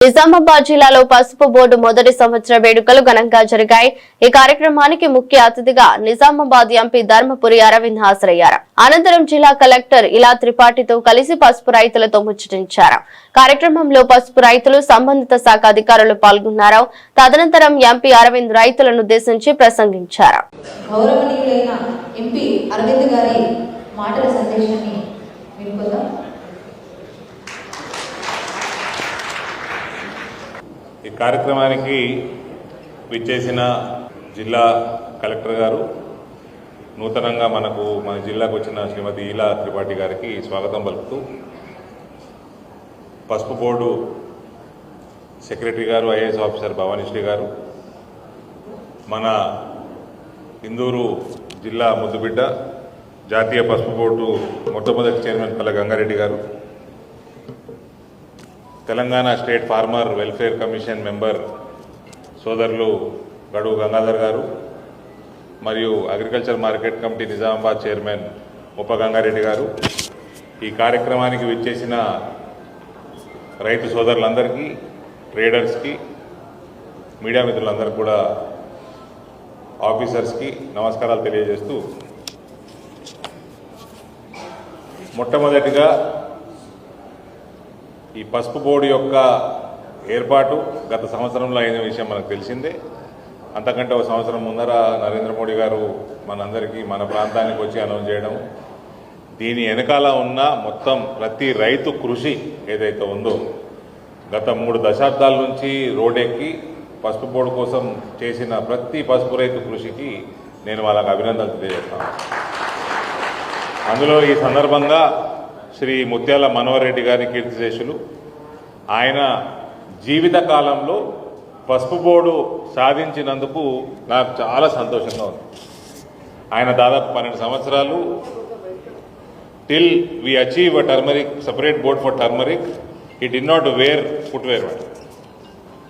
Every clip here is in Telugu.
నిజామాబాద్ జిల్లాలో పసుపు బోర్డు మొదటి సంవత్సర వేడుకలు ఘనంగా జరిగాయి. ఈ కార్యక్రమానికి ముఖ్య అతిథిగా నిజామాబాద్ ఎంపీ ధర్మపురి అరవింద్ హాజరయ్యారు. అనంతరం జిల్లా కలెక్టర్ ఇలా త్రిపాఠితో కలిసి పసుపు రైతులతో ముచ్చటించారు. కార్యక్రమంలో పసుపు రైతులు, సంబంధిత శాఖ అధికారులు పాల్గొన్నారు. తదనంతరం ఎంపీ అరవింద్ రైతులను ఉద్దేశించి ప్రసంగించారు. ఈ కార్యక్రమానికి విచ్చేసిన జిల్లా కలెక్టర్ గారు, నూతనంగా మన జిల్లాకు వచ్చిన శ్రీమతి ఇలా త్రిపాఠి గారికి స్వాగతం పలుకుతూ, పసుపు బోర్డు సెక్రటరీ గారు, ఐఏఎస్ ఆఫీసర్ భవానీశ్రీ గారు, మన ఇందూరు జిల్లా ముద్దుబిడ్డ, జాతీయ పసుపు బోర్డు మొట్టమొదటి చైర్మన్ పల్ల గంగారెడ్డి గారు, Telangana state farmer welfare commission member సోదరులు గడువు గంగాధర్ గారు, మరియు agriculture market committee Nizamabad chairman ఉప గంగారెడ్డి గారు, ఈ కార్యక్రమానికి విచ్చేసిన రైతు సోదరులందరికీ, ట్రేడర్స్కి, మీడియా మిత్రులందరికీ కూడా, ఆఫీసర్స్కి నమస్కారాలు తెలియజేస్తూ, మొట్టమొదటిగా ఈ పసుపు బోర్డు యొక్క ఏర్పాటు గత సంవత్సరంలో అయిన విషయం మనకు తెలిసిందే. అంతకంటే ఒక సంవత్సరం ముందర నరేంద్ర మోడీ గారు మనందరికీ మన ప్రాంతానికి వచ్చి అనౌన్స్ చేయడం, దీని వెనకాల ఉన్న మొత్తం ప్రతి రైతు కృషి ఏదైతే ఉందో, గత 3 దశాబ్దాల నుంచి రోడ్డెక్కి పసుపు బోర్డు కోసం చేసిన ప్రతి పసుపు రైతు కృషికి నేను వాళ్ళకి అభినందనలు తెలియజేస్తాను. అందులో ఈ సందర్భంగా శ్రీ ముత్యాల మనోహర్ రెడ్డి గారి కీర్తిశేషులు, ఆయన జీవిత కాలంలో పసుపు బోర్డు సాధించినందుకు నాకు చాలా సంతోషంగా ఉంది. ఆయన దాదాపు 12 సంవత్సరాలు till we achieve a turmeric separate board for turmeric, he did not wear footwear.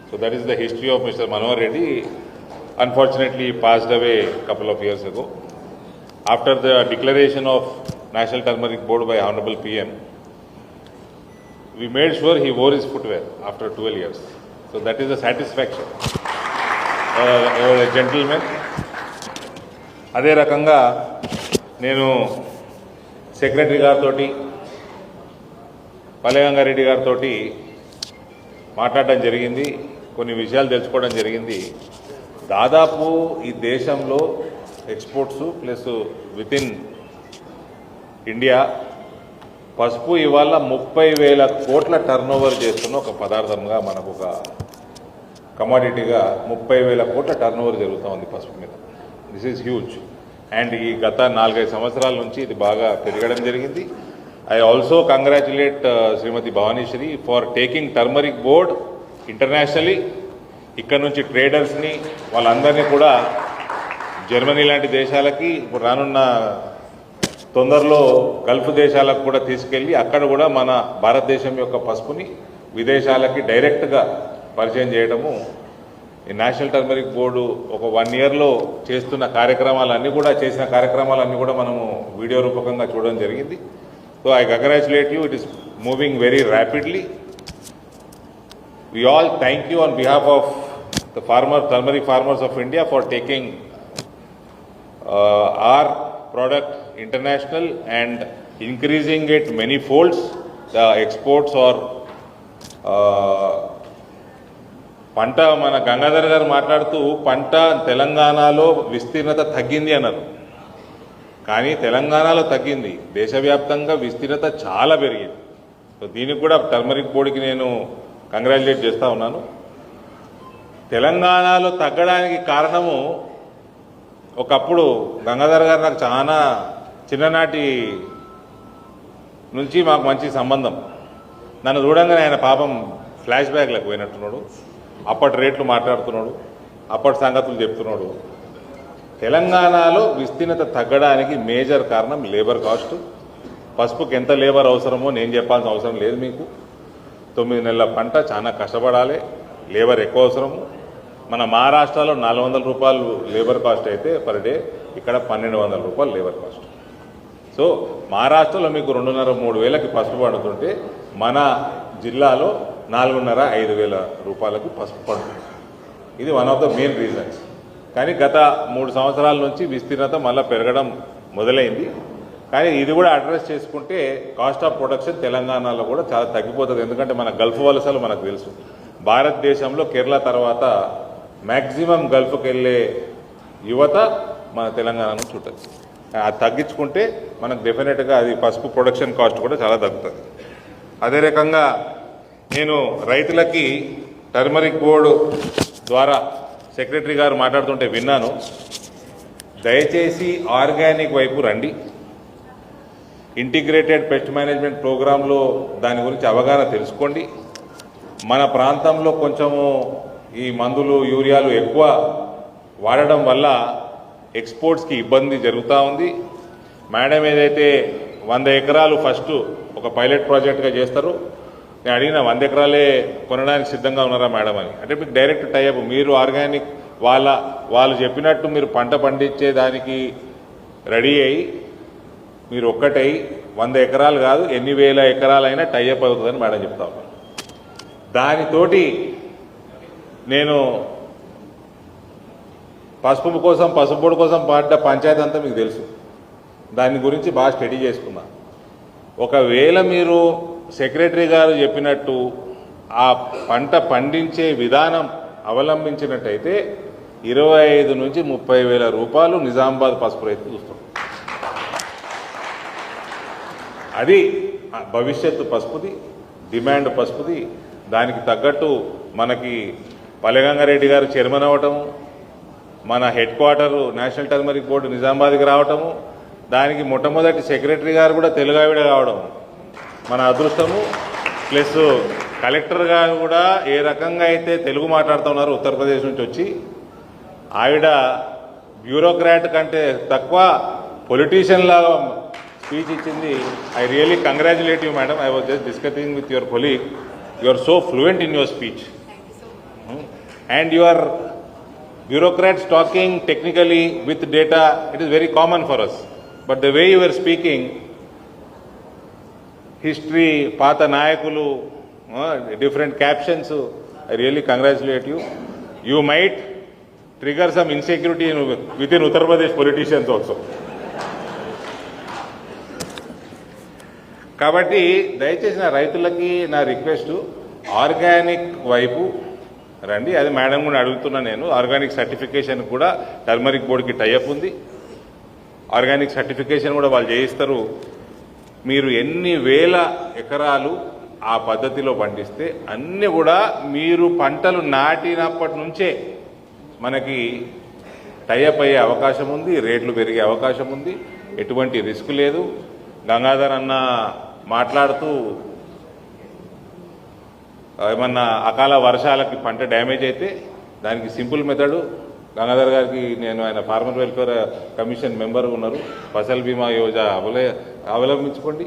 So that is the history of Mr. Manohar Reddy. Unfortunately, he passed away a couple of years ago. After the declaration of National Turmeric Board by Honorable PM, we made sure he wore his footwear after 12 years. So that is a satisfaction. A gentleman. అదే రకంగా నేను సెక్రటరీ గారితో, పల్లెగంగారెడ్డి గారితో మాట్లాడడం జరిగింది, కొన్ని విషయాలు తెలుసుకోవడం జరిగింది. దాదాపు ఈ దేశంలో exports plus with in India పసుపు ఇవాళ 30,000 కోట్ల టర్నోవర్ చేస్తున్న ఒక పదార్థంగా, మనకు ఒక కమాడిటీగా 30,000 కోట్ల టర్నోవర్ జరుగుతూ ఉంది పసుపు మీద. This is huge. అండ్ ఈ గత 4-5 సంవత్సరాల నుంచి ఇది బాగా పెరగడం జరిగింది. I also congratulate Shrimati Bhavanishri for taking turmeric board internationally. ఇక్కడ నుంచి ట్రేడర్స్ని వాళ్ళందరినీ కూడా జర్మనీ లాంటి దేశాలకి, ఇప్పుడు రానున్న తొందరలో గల్ఫ్ దేశాలకు కూడా తీసుకెళ్ళి అక్కడ కూడా మన భారతదేశం యొక్క పసుపుని విదేశాలకి డైరెక్ట్గా పరిచయం చేయడము, ఈ నేషనల్ టర్మరిక్ బోర్డు ఒక 1 ఇయర్లో చేసిన కార్యక్రమాలన్నీ కూడా మనము వీడియో రూపకంగా చూడడం జరిగింది. So I congratulate you. It is moving very rapidly. We all thank you on behalf of the turmeric farmers of India for taking our product international and increasing it many folds. The exports or పంట, మన గంగాధర్ గారు మాట్లాడుతూ పంట తెలంగాణలో విస్తీర్ణత తగ్గింది అన్నారు. కానీ తెలంగాణలో తగ్గింది, దేశవ్యాప్తంగా విస్తీర్ణత చాలా పెరిగింది. సో దీనికి కూడా టర్మరిక్ బోర్డుకి నేను కంగ్రాచులేట్ చేస్తూ ఉన్నాను. తెలంగాణలో తగ్గడానికి కారణము, ఒకప్పుడు గంగాధర్ గారు నాకు చాలా చిన్ననాటి నుంచి మాకు మంచి సంబంధం. నన్ను చూడంగానే ఆయన పాపం ఫ్లాష్ బ్యాక్లకు పోయినట్టున్నాడు, అప్పటి రేట్లు మాట్లాడుతున్నాడు, అప్పటి సంగతులు చెప్తున్నాడు. తెలంగాణలో విస్తీర్ణత తగ్గడానికి మేజర్ కారణం లేబర్ కాస్ట్. పసుపుకి ఎంత లేబర్ అవసరమో నేను చెప్పాల్సిన అవసరం లేదు మీకు. 9 నెలల పంట, చాలా కష్టపడాలి, లేబర్ ఎక్కువ అవసరము. మన మహారాష్ట్రలో 400 రూపాయలు లేబర్ కాస్ట్ అయితే పర్ డే, ఇక్కడ 1200 రూపాయలు లేబర్ కాస్ట్. సో మహారాష్ట్రలో మీకు 2,500-3,000కి పసుపు పండుతుంటే మన జిల్లాలో 4,500 రూపాయలకు పసుపు పడుతుంది. ఇది one of the main reasons. కానీ గత 3 సంవత్సరాల నుంచి విస్తీర్ణత మళ్ళీ పెరగడం మొదలైంది. కానీ ఇది కూడా అడ్రస్ చేసుకుంటే కాస్ట్ ఆఫ్ ప్రొడక్షన్ తెలంగాణలో కూడా చాలా తగ్గిపోతుంది. ఎందుకంటే మన గల్ఫ్ వలసలు మనకు తెలుసు, భారతదేశంలో కేరళ తర్వాత మ్యాక్సిమం గల్ఫ్కి వెళ్ళే యువత మన తెలంగాణ నుంచి ఉంటుంది. అది తగ్గించుకుంటే మనకు డెఫినెట్గా అది పసుపు ప్రొడక్షన్ కాస్ట్ కూడా చాలా తగ్గుతుంది. అదే రకంగా నేను రైతులకి టర్మరిక్ బోర్డు ద్వారా సెక్రటరీ గారు మాట్లాడుతుంటే విన్నాను. దయచేసి ఆర్గానిక్ వైపు రండి. ఇంటిగ్రేటెడ్ పెస్ట్ మేనేజ్మెంట్ ప్రోగ్రాంలో దాని గురించి అవగాహన తెలుసుకోండి. మన ప్రాంతంలో కొంచెము ఈ మందులు యూరియాలు ఎక్కువ వాడడం వల్ల ఎక్స్పోర్ట్స్కి ఇబ్బంది జరుగుతూ ఉంది. మేడం ఏదైతే 100 ఎకరాలు ఫస్ట్ ఒక పైలట్ ప్రాజెక్ట్గా చేస్తారు, నేను అడిగిన 100 ఎకరాలే కొనడానికి సిద్ధంగా ఉన్నారా మేడం అని. అంటే మీకు డైరెక్ట్ టైప్, మీరు ఆర్గానిక్ వాళ్ళు చెప్పినట్టు మీరు పంట పండించేదానికి రెడీ అయ్యి మీరు ఒక్కటై 100 ఎకరాలు కాదు ఎన్ని వేల ఎకరాలైనా టైఅప్ అవుతుందని మేడం చెప్తా ఉన్నాను. దానితోటి నేను పసుపు బోర్డు కోసం పడ్డ పంచాయతీ అంతా మీకు తెలుసు. దాని గురించి బాగా స్టడీ చేసుకున్నా. ఒకవేళ మీరు సెక్రటరీ గారు చెప్పినట్టు ఆ పంట పండించే విధానం అవలంబించినట్టయితే 25 నుంచి 30 వేల రూపాయలు నిజామాబాద్ పసుపు రైతు చూస్తాం. అది భవిష్యత్తు పసుపుది, డిమాండ్ పసుపుది. దానికి తగ్గట్టు మనకి పల్లెగంగారెడ్డి గారు చైర్మన్ అవ్వటము, మన head quarter national turmeric board నిజామాబాద్కి రావటము, దానికి మొట్టమొదటి సెక్రటరీ గారు కూడా తెలుగు ఆవిడ కావడం మన అదృష్టము. ప్లస్ కలెక్టర్ గారు కూడా ఏ రకంగా అయితే తెలుగు మాట్లాడుతున్నారు ఉత్తరప్రదేశ్ నుంచి వచ్చి, ఆవిడ బ్యూరోక్రాట్ కంటే తక్కువ పొలిటీషియన్ లాగా స్పీచ్ ఇచ్చింది. I really congratulate you madam. I was just discussing with your colleague. You are so fluent in your speech and your bureaucrats talking technically with data, it is very common for us, but the way you were speaking, history, paata nayakulu, different captions, I really congratulate you. You might trigger some insecurity within Uttar Pradesh politicians also. కాబట్టి దయచేసి నా రైతులకి నా రిక్వెస్ట్, ఆర్గానిక్ వైపు రండి. అది మేడం కూడా అడుగుతున్నా నేను. ఆర్గానిక్ సర్టిఫికేషన్ కూడా టర్మరిక్ బోర్డుకి టైఅప్ ఉంది. ఆర్గానిక్ సర్టిఫికేషన్ కూడా వాళ్ళు చేయిస్తారు. మీరు ఎన్ని వేల ఎకరాలు ఆ పద్ధతిలో పండిస్తే అన్నీ కూడా మీరు పంటలు నాటినప్పటి నుంచే మనకి టైఅప్ అయ్యే అవకాశం ఉంది, రేట్లు పెరిగే అవకాశం ఉంది, ఎటువంటి రిస్క్ లేదు. గంగాధర్ అన్న మాట్లాడుతూ ఏమన్నా అకాల వర్షాలకి పంట డ్యామేజ్ అయితే దానికి సింపుల్ మెథడ్, గంగాధర్ గారికి నేను ఆయన ఫార్మర్ వెల్ఫేర్ కమిషన్ మెంబర్ ఉన్నారు, ఫసల్ బీమా యోజన అవలంబించుకోండి,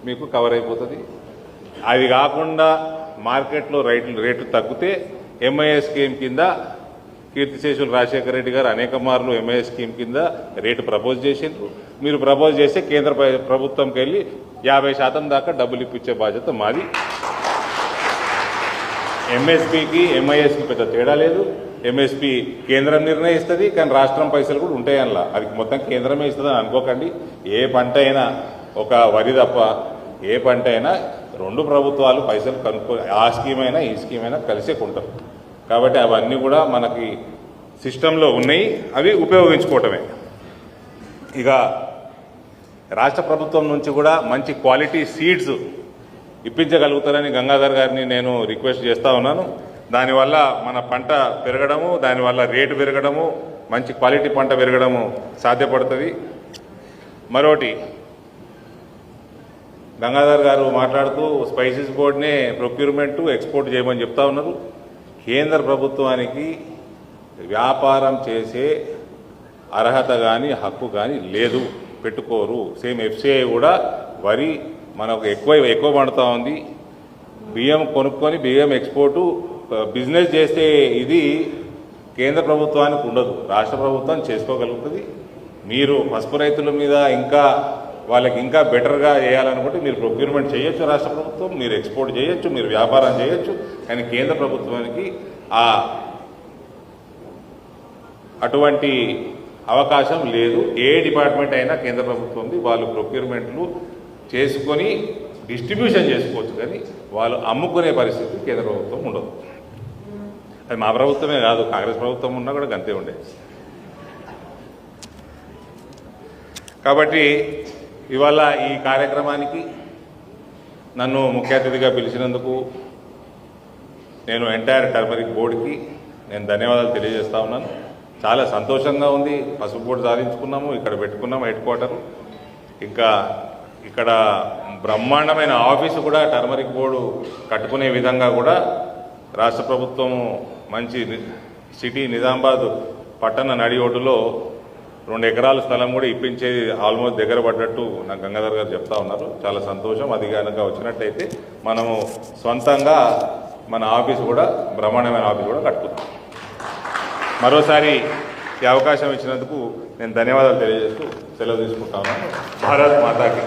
మీకు కవర్ అయిపోతుంది. అది కాకుండా మార్కెట్లో రేట్లు తగ్గితే ఎంఐఎస్ స్కీమ్ కింద కీర్తిశేషులు రాజశేఖర రెడ్డి గారు అనేక మార్లు ఎంఐఎస్ స్కీమ్ కింద రేటు ప్రపోజ్ చేసిండ్రు. మీరు ప్రపోజ్ చేస్తే కేంద్ర ప్రభుత్వంకి వెళ్ళి 50% దాకా డబ్బులు ఇప్పించే బాధ్యత మాది. ఎంఎస్పీకి ఎంఐఎస్కి పెద్ద తేడా లేదు. ఎంఎస్పీ కేంద్రం నిర్ణయిస్తుంది, కానీ రాష్ట్రం పైసలు కూడా ఉంటాయి అందులో. అది మొత్తం కేంద్రమే ఇస్తుందని అనుకోకండి. ఏ పంట అయినా, ఒక వరి తప్ప ఏ పంట అయినా 2 ప్రభుత్వాలు పైసలు కనుక్కొని ఆ స్కీమ్ అయినా ఈ స్కీమ్ అయినా కలిసే కొంటారు. కాబట్టి అవన్నీ కూడా మనకి సిస్టంలో ఉన్నాయి, అవి ఉపయోగించుకోవటమే. ఇక రాష్ట్ర ప్రభుత్వం నుంచి కూడా మంచి క్వాలిటీ సీడ్స్ ఇప్పించగలుగుతారని గంగాధర్ గారిని నేను రిక్వెస్ట్ చేస్తూ ఉన్నాను. దానివల్ల మన పంట పెరగడము, దానివల్ల రేటు పెరగడము, మంచి క్వాలిటీ పంట పెరగడము సాధ్యపడుతుంది. మరోటి గంగాధర్ గారు మాట్లాడుతూ స్పైసెస్ బోర్డునే ప్రొక్యూర్మెంట్ ఎక్స్పోర్ట్ చేయమని చెప్తా ఉన్నారు. కేంద్ర ప్రభుత్వానికి వ్యాపారం చేసే అర్హత కానీ హక్కు కానీ లేదు, పెట్టుకోరు. సేమ్ ఎఫ్సిఐ కూడా వరి మనకు ఎక్కువ పండుతూ ఉంది. బియ్యం కొనుక్కొని బియ్యం ఎక్స్పోర్టు బిజినెస్ చేసే ఇది కేంద్ర ప్రభుత్వానికి ఉండదు, రాష్ట్ర ప్రభుత్వం చేసుకోగలుగుతుంది. మీరు పసుపు రైతుల మీద ఇంకా వాళ్ళకి ఇంకా బెటర్గా చేయాలనుకుంటే మీరు ప్రొక్యూర్మెంట్ చేయొచ్చు, రాష్ట్ర ప్రభుత్వం మీరు ఎక్స్పోర్ట్ చేయొచ్చు, మీరు వ్యాపారం చేయొచ్చు. కానీ కేంద్ర ప్రభుత్వానికి అటువంటి అవకాశం లేదు. ఏ డిపార్ట్మెంట్ అయినా కేంద్ర ప్రభుత్వంది, వాళ్ళు ప్రొక్యూర్మెంట్లు చేసుకొని డిస్ట్రిబ్యూషన్ చేసుకోవచ్చు, కానీ వాళ్ళు అమ్ముకునే పరిస్థితి కేంద్ర ప్రభుత్వం ఉండదు. అది మా ప్రభుత్వమే కాదు, కాంగ్రెస్ ప్రభుత్వం ఉన్నా కూడా గంతే ఉండేది. కాబట్టి ఇవాళ ఈ కార్యక్రమానికి నన్ను ముఖ్య అతిథిగా పిలిచినందుకు నేను ఎంటైర్ టర్మరిక్ బోర్డుకి నేను ధన్యవాదాలు తెలియజేస్తా ఉన్నాను. చాలా సంతోషంగా ఉంది. పసుపు బోర్డు సాధించుకున్నాము, ఇక్కడ పెట్టుకున్నాము హెడ్ క్వార్టర్. ఇంకా ఇక్కడ బ్రహ్మాండమైన ఆఫీసు కూడా టర్మరిక్ బోర్డు కట్టుకునే విధంగా కూడా రాష్ట్ర ప్రభుత్వము మంచి సిటీ నిజామాబాద్ పట్టణ నడి ఒడ్డులో 2 ఎకరాల స్థలం కూడా ఇప్పించేది ఆల్మోస్ట్ దగ్గర పడ్డట్టు నాకు గంగాధర్ గారు చెప్తా ఉన్నారు. చాలా సంతోషం. అది కనుక వచ్చినట్టయితే మనము సొంతంగా మన ఆఫీసు కూడా బ్రహ్మాండమైన ఆఫీసు కూడా కట్టుకుందాం. మరోసారి ఈ అవకాశం ఇచ్చినందుకు నేను ధన్యవాదాలు తెలియజేస్తూ సెలవు తీసుకుంటా ఉన్నాను. భారత్ మాతాకి.